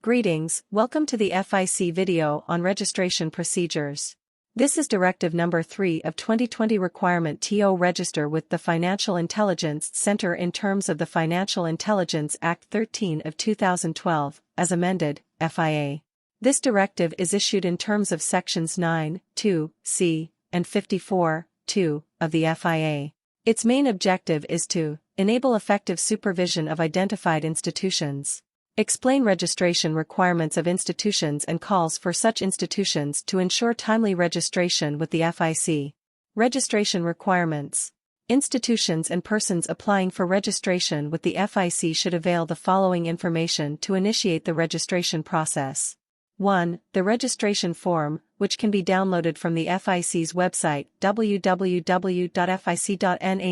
Greetings, welcome to the FIC video on registration procedures. This is Directive Number 3 of 2020 requirement to register with the Financial Intelligence Center in terms of the Financial Intelligence Act 13 of 2012, as amended, FIA. This directive is issued in terms of Sections 9, 2, C, and 54, 2, of the FIA. Its main objective is to enable effective supervision of identified institutions. Explain registration requirements of institutions and calls for such institutions to ensure timely registration with the FIC. Registration requirements. Institutions and persons applying for registration with the FIC should avail the following information to initiate the registration process. 1. The registration form, which can be downloaded from the FIC's website www.fic.na.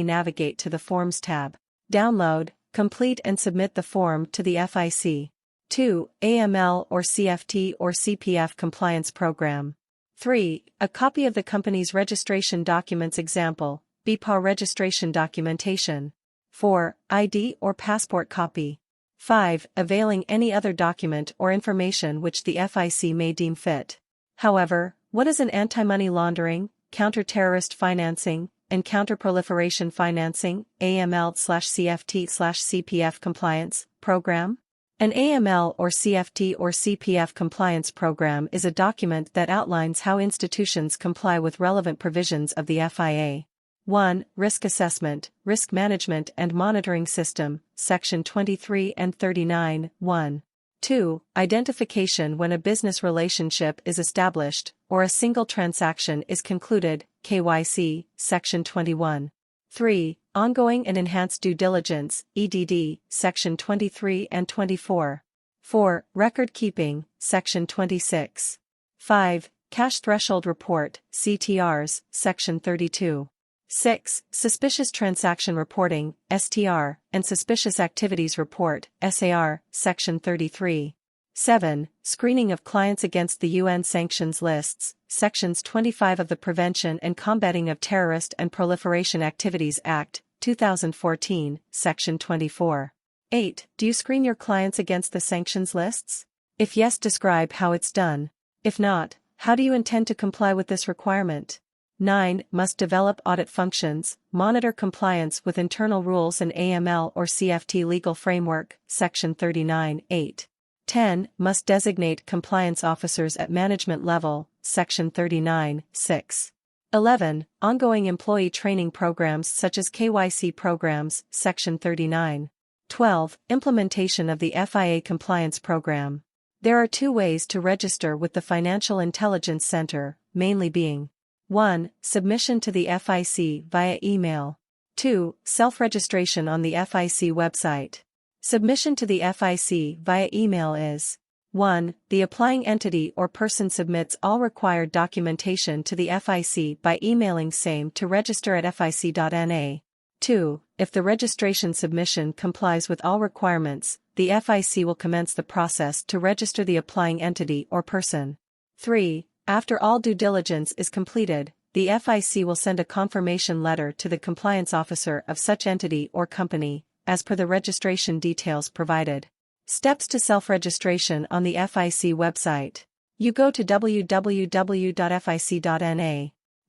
Navigate to the Forms tab. Download, complete and submit the form to the FIC. 2. AML or CFT or CPF compliance program. 3. A copy of the company's registration documents example, BPA registration documentation. 4. ID or passport copy. 5. Availing any other document or information which the FIC may deem fit. However, what is an anti-money laundering, counter-terrorist financing, and counter-proliferation financing, AML/CFT/CPF compliance, program? An AML or CFT or CPF compliance program is a document that outlines how institutions comply with relevant provisions of the FIA. 1. Risk Assessment, Risk Management and Monitoring System, Section 23 and 39, 1. 2. Identification when a business relationship is established, or a single transaction is concluded, KYC, Section 21. 3. Ongoing and Enhanced Due Diligence, EDD, Section 23 and 24. 4. Record Keeping, Section 26. 5. Cash Threshold Report, CTRs, Section 32. 6. Suspicious Transaction Reporting, STR, and Suspicious Activities Report, SAR, Section 33. 7. Screening of clients against the UN sanctions lists, Sections 25 of the Prevention and Combating of Terrorist and Proliferation Activities Act, 2014, Section 24. 8. Do you screen your clients against the sanctions lists? If yes, describe how it's done. If not, how do you intend to comply with this requirement? 9. Must develop audit functions, monitor compliance with internal rules and AML or CFT legal framework, Section 39, 8. 10. Must designate compliance officers at management level, Section 39, 6. 11. Ongoing employee training programs such as KYC programs, Section 39. 12. Implementation of the FIA compliance program. There are two ways to register with the Financial Intelligence Center, mainly being 1. Submission to the FIC via email. 2. Self-registration on the FIC website. Submission to the FIC via email is 1. The applying entity or person submits all required documentation to the FIC by emailing same to register@fic.na. 2. If the registration submission complies with all requirements, the FIC will commence the process to register the applying entity or person. 3. After all due diligence is completed, the FIC will send a confirmation letter to the compliance officer of such entity or company, as per the registration details provided. Steps to self-registration on the FIC website. You go to www.fic.na.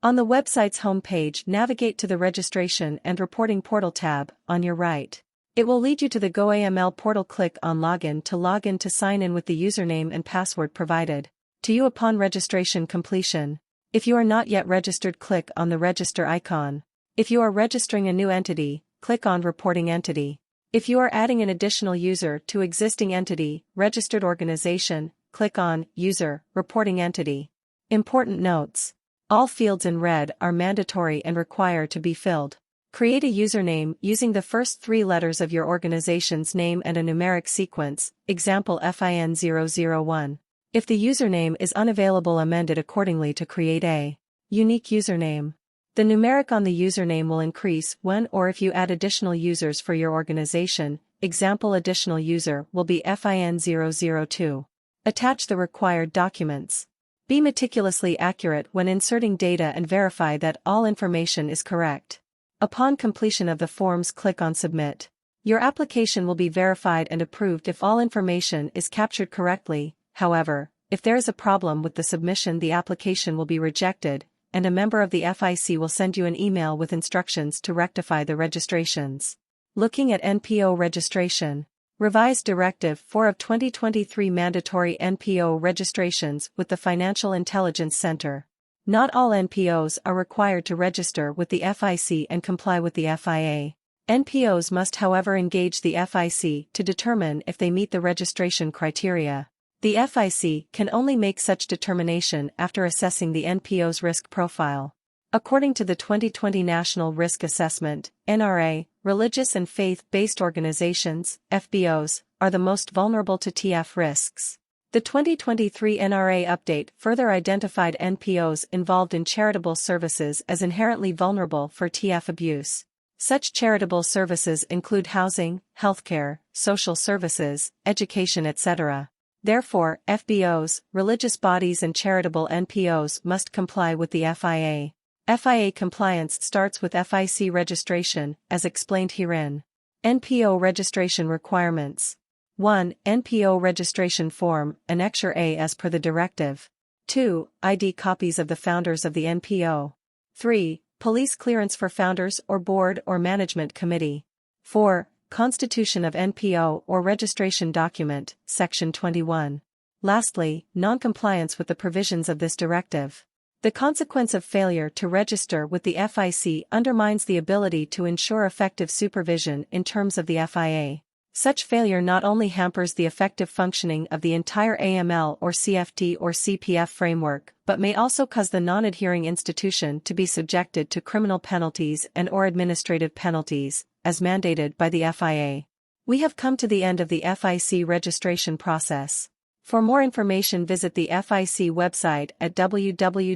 On the website's homepage, navigate to the Registration and Reporting Portal tab, on your right. It will lead you to the GoAML portal. Click on Login to sign in with the username and password provided to you upon registration completion. If you are not yet registered, click on the Register icon. If you are registering a new entity, click on Reporting Entity. If you are adding an additional user to existing entity, registered organization, click on User, Reporting Entity. Important notes. All fields in red are mandatory and require to be filled. Create a username using the first three letters of your organization's name and a numeric sequence, example FIN001. If the username is unavailable, amend it accordingly to create a unique username. The numeric on the username will increase when or if you add additional users for your organization, example additional user will be FIN002. Attach the required documents. Be meticulously accurate when inserting data and verify that all information is correct. Upon completion of the forms, click on Submit. Your application will be verified and approved if all information is captured correctly. However, if there is a problem with the submission, the application will be rejected, and a member of the FIC will send you an email with instructions to rectify the registrations. Looking at NPO registration. Revised Directive 4 of 2023 mandatory NPO registrations with the Financial Intelligence Center. Not all NPOs are required to register with the FIC and comply with the FIA. NPOs must, however, engage the FIC to determine if they meet the registration criteria. The FIC can only make such determination after assessing the NPO's risk profile. According to the 2020 National Risk Assessment, NRA, religious and faith-based organizations, FBOs, are the most vulnerable to TF risks. The 2023 NRA update further identified NPOs involved in charitable services as inherently vulnerable for TF abuse. Such charitable services include housing, healthcare, social services, education, etc. Therefore, FBOs, religious bodies and charitable NPOs must comply with the FIA. FIA compliance starts with FIC registration, as explained herein. NPO registration requirements. 1. NPO registration form, Annexure A as per the directive. 2. ID copies of the founders of the NPO. 3. Police clearance for founders or board or management committee. 4. Constitution of NPO or registration document, Section 21. Lastly, non-compliance with the provisions of this directive. The consequence of failure to register with the FIC undermines the ability to ensure effective supervision in terms of the FIA. Such failure not only hampers the effective functioning of the entire AML or CFT or CPF framework, but may also cause the non-adhering institution to be subjected to criminal penalties and/or administrative penalties, as mandated by the FIA. We have come to the end of the FIC registration process. For more information, visit the FIC website at www.fic.na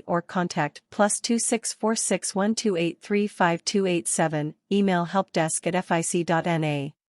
or contact +26 46 1283 5287, email helpdesk@fic.na.